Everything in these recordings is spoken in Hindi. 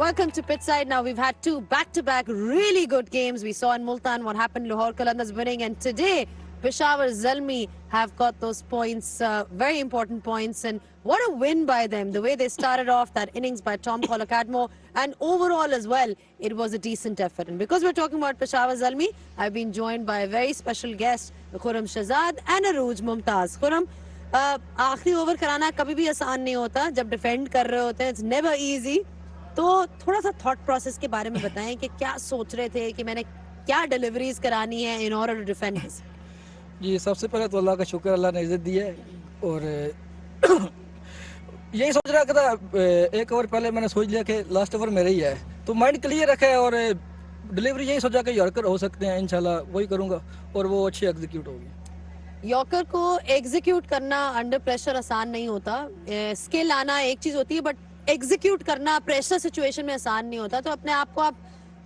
Welcome to Pitside. Now we've had two back-to-back really good games. We saw in Multan what happened. Lahore Qalandars winning, and today Peshawar Zalmi have got those points, very important points. And what a win by them! The way they started off that innings by Tom Colacadmo, and overall as well, it was a decent effort. And because we're talking about Peshawar Zalmi, I've been joined by a very special guest, Khurram Shahzad and Arooj Mumtaz. Khurram, आखिरी ओवर कराना कभी भी आसान नहीं होता जब डिफेंड कर रहे होते हैं. It's never easy. तो थोड़ा सा थॉट प्रोसेस के बारे में बताएं कि क्या सोच रहे थे कि मैंने क्या डिलीवरीज करानी है in order to defend this. जी, सबसे पहले तो अल्लाह का शुक्र, अल्लाह ने इज़्ज़त दी है. और यही सोच रहा था, एक ओवर पहले मैंने सोच लिया कि लास्ट ओवर मेरा ही है, तो माइंड क्लियर रखा है. और डिलीवरी यही सोचा कि यॉर्कर हो सकते हैं, इंशाल्लाह वही करूँगा और वो अच्छी एग्जीक्यूट होगी. यॉर्कर को एग्जीक्यूट करना अंडर प्रेशर आसान नहीं होता. स्किल आना एक चीज होती है, बट एग्जीक्यूट करना प्रेशर सिचुएशन में आसान नहीं होता. तो अपने आप को आप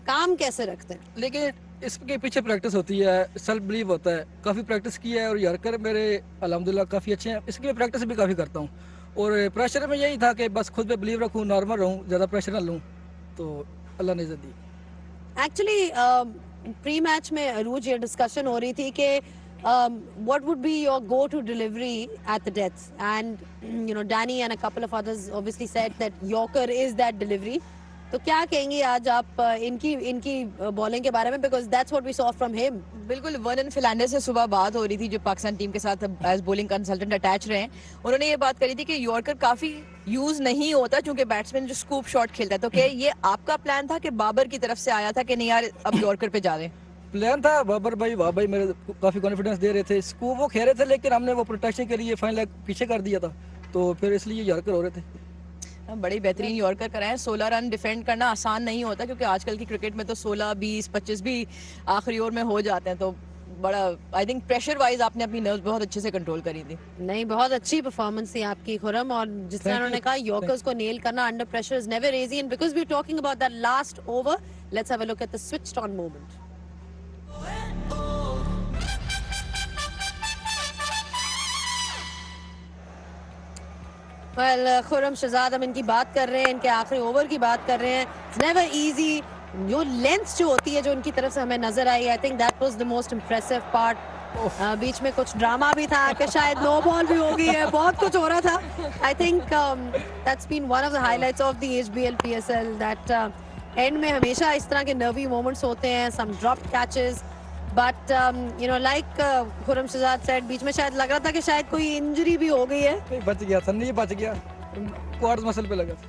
काम कैसे रखते हैं? लेकिन इसके पीछे प्रैक्टिस होती है, सेल्फ बिलीव होता है. काफ़ी प्रैक्टिस की है और यॉर्कर मेरे अल्हम्दुलिल्लाह काफ़ी अच्छे हैं. इसके लिए प्रैक्टिस भी काफ़ी करता हूँ. और प्रेशर में यही था कि बस खुद पे बिलीव रखूँ, नॉर्मल रहूँ, ज़्यादा प्रेशर ना लूँ. तो अल्लाह ने इज़्ज़त दी. एक्चुअली प्री मैच में अरूज ये डिस्कशन हो रही थी कि what would be your go-to delivery at the deaths, and you know Danny and a couple of others obviously said that Yorker is that delivery. तो क्या कहेंगे आज आप इनकी बॉलिंग के बारे में, because that's what we saw from him. बिल्कुल. वर्नन फिलांडर से सुबह बात हो रही थी, जो पाकिस्तान टीम के साथ एज बॉलिंग कंसल्टेंट अटैच रहे हैं. उन्होंने ये बात करी थी कि यॉर्कर काफी यूज नहीं होता क्योंकि बैट्समैन जो स्कूप शॉट खेलता है. तो क्या ये आपका प्लान था कि बाबर की तरफ से आया था कि नहीं यार अब यॉर्कर पे जा रहे हैं? प्लान था. बाबर भाई, वाह भाई मेरे काफ़ी कॉन्फिडेंस दे रहे थे. स्कूप वो खेल रहे थे, लेकिन हमने वो प्रोटेक्शन के लिए फाइनल पीछे कर दिया था, तो फिर इसलिए यॉर्कर हो रहे थे. बड़ी बेहतरीन यॉर्कर कराएं. 16 रन डिफेंड करना आसान नहीं होता क्योंकि आजकल की क्रिकेट में तो 16, 20, 25 भी आखिरी ओवर में हो जाते हैं. तो बड़ा आई थिंक प्रेशर वाइज आपने अपनी नर्व्स बहुत अच्छे से कंट्रोल करी थी. नहीं, बहुत अच्छी परफॉर्मेंस थी आपकी खुरम. और जिस तरह उन्होंने कहा यॉर्कर्स को नेल करना under pressure is never easy. And because we are talking about that last over, let's have a look at the switched on moment. Khurram Shahzad, हम इनकी बात कर रहे हैं, इनके आखिरी ओवर की बात कर रहे हैं. It's never easy. जो लेंथ जो होती है जो इनकी तरफ से हमें नजर आई, I think that was the most impressive part. बीच में कुछ ड्रामा भी था कि शायद नो बॉल भी हो गई है, बहुत कुछ हो रहा था. I think that's been one of the highlights of the HBL PSL, that end में हमेशा इस तरह के नर्वी मोमेंट्स होते हैं, some dropped catches. But you know like Khurram Shahzad said, बीच में शायद लग रहा था कि शायद कोई इंजरी भी हो गई है. बच गया था, नहीं बच गया, क्वाड्स मसल पे लगा था.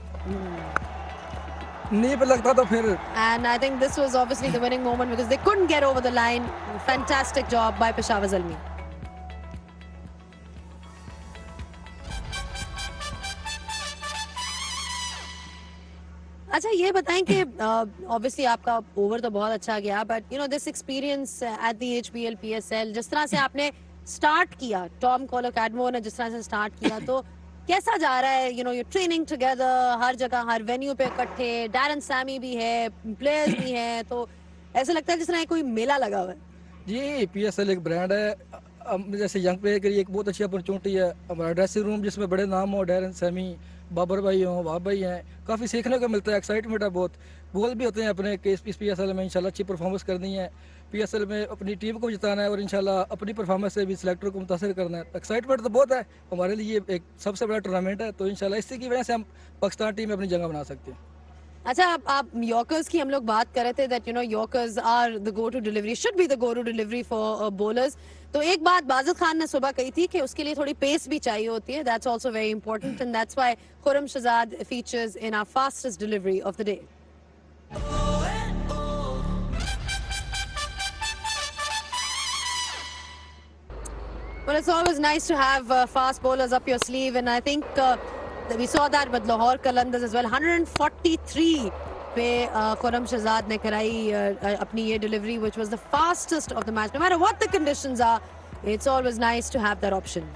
नी पे लगता तो फिर. And I think this was obviously the winning moment because they couldn't get over the line. Fantastic job by Peshawar Zalmi. अच्छा, ये बताएं कि ऑब्वियसली आपका ओवर तो बहुत अच्छा गया, but you no this experience at the HBL PSL, जिस तरह से आपने स्टार्ट किया, टॉम कोलोकैडमो ने जिस तरह से स्टार्ट किया, तो कैसा जा रहा है? You know you training together, हर जगह हर वेन्यू पे इकट्ठे, डैरन सैमी भी है, प्लेयर्स भी हैं, तो ऐसा लगता है जिस तरह कोई मेला लगा हुआ है. जी, पीएसएल एक ब्रांड है. जैसे यंग प्लेयर के लिए एक बहुत अच्छी अपॉर्चुनिटी है. हमारा ड्रेसिंग रूम जिसमें बड़े नाम हो, डैरन सैमी, बाबर भाई हों, वाह भाई हैं, काफ़ी सीखने को मिलता है. एक्साइटमेंट है बहुत. गोल भी होते हैं अपने कि इस पीएसएल में इंशाल्लाह अच्छी परफॉर्मेंस करनी है, पीएसएल में अपनी टीम को जिताना है और इंशाल्लाह अपनी परफॉर्मेंस से भी सिलेक्टर को मुतासर करना है. एक्साइटमेंट तो बहुत है. हमारे लिए एक सबसे बड़ा टूर्नामेंट है, तो इंशाल्लाह इसी की वजह से हम पाकिस्तान टीम में अपनी जगह बना सकते हैं. अच्छा, आप यॉर्कर्स की हम लोग बात कर रहे थे, that you know yorkers are the go to delivery, should be the go to delivery for bowlers. तो एक बात बाजिद खान ने सुबह कही थी कि उसके लिए थोड़ी पेस भी चाहिए होती है. That's also very important, and that's why Khurram Shahzad features in our fastest delivery of the day. Well, it's always nice to have fast bowlers up your sleeve, and I think we saw that with Lahore Qalandars as well. 143 पे खुर्रम शहजाद ने कराई अपनी ये delivery, which was the fastest of the match. No matter what the conditions are, it's always nice to have that option.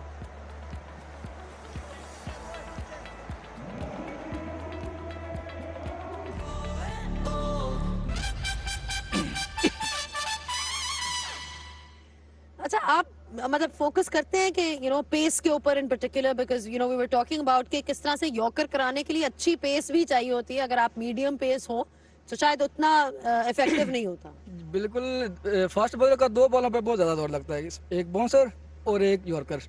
अच्छा, आप मतलब फोकस करते हैं कि पेस के ऊपर in particular, because we were talking about कि किस तरह से यॉर्कर कराने के लिए अच्छी पेस भी चाहिए होती है. अगर आप मीडियम पेस हो तो शायद उतना इफेक्टिव नहीं होता. बिल्कुल, फास्ट बॉलर का 2 बॉलों पे बहुत ज़्यादा जोर लगता है, एक बाउंसर और एक यॉर्कर.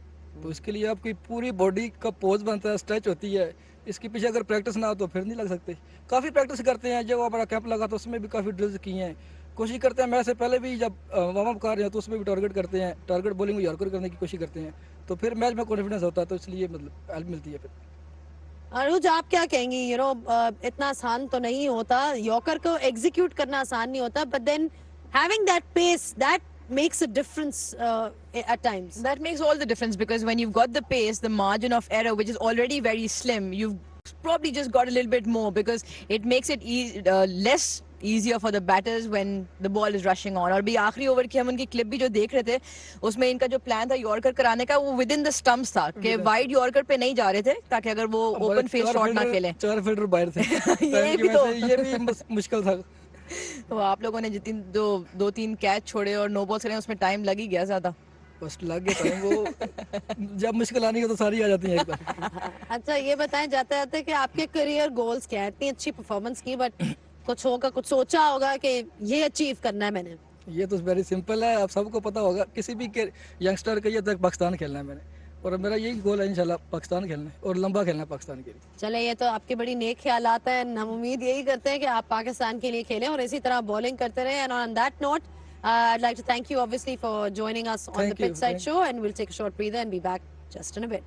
तो इसके लिए आपकी पूरी बॉडी का पोज बनता है, स्ट्रेच होती है. इसके पीछे अगर प्रैक्टिस ना हो तो फिर नहीं लग सकते. काफ़ी प्रैक्टिस करते हैं. जब हमारा कैंप लगा तो उसमें भी काफ़ी ड्रिल्स किए हैं. कोशिश करते हैं, मैच से पहले भी जब वार्म अप कर रहे हैं तो उसमें भी टारगेट करते हैं, टारगेट बॉलिंग में यॉर्कर करने की कोशिश करते हैं. तो फिर मैच में कॉन्फिडेंस होता है, तो इसलिए मतलब हेल्प मिलती है फिर. अनुज, आप क्या कहेंगी? इतना आसान तो नहीं होता, यॉर्कर को एग्जीक्यूट करना आसान नहीं होता, but then having that pace, that makes a difference at times. That makes all the difference, because when you've got the pace, the margin of error, which is already very slim, you've probably just got a little bit more, because it makes it less easier for the batters when the ball is rushing on. और भी आखिरी ओवर की हम उनकी क्लिप भी जो देख रहे थे, उसमें इनका जो प्लान था यॉर्कर कराने का, वो विद इन द स्टंप्स था कि वाइड यॉर्कर पे नहीं जा रहे थे, ताकि अगर वो ओपन फेस शॉट ना खेलें. 4 फील्डर बाहर थे. ये भी तो ये भी मुश्किल था. तो आप लोगों ने जितनी जो 2-3 कैच छोड़े और नो बॉल्स करे, उसमें टाइम लग ही गया ज्यादा. बस लग गया टाइम. वो जब मुश्किल आनी हो तो सारी आ जाती हैं एक बार. अच्छा, ये बताएं जाते जाते कि आपके करियर गोल्स क्या है? इतनी अच्छी परफॉर्मेंस की, बट कुछ होगा, कुछ सोचा होगा कि ये अचीव करना है मैंने. ये तो वेरी सिंपल है, आप सबको पता होगा. किसी भी यंगस्टर का ये तक पाकिस्तान खेलना है मैंने, और मेरा यही गोल है इंशाल्लाह, पाकिस्तान खेलना है और लंबा खेलना है पाकिस्तान के लिए. चले, ये तो आपके बड़ी नेक ख्यालात हैं. हम उम्मीद यही करते हैं कि आप पाकिस्तान के लिए खेलें और इसी तरह बॉलिंग करते रहें. And on that note, I'd like to thank you obviously for joining us on the Thank you. Pitchside Show, and we'll take a short breather and be back just in a bit.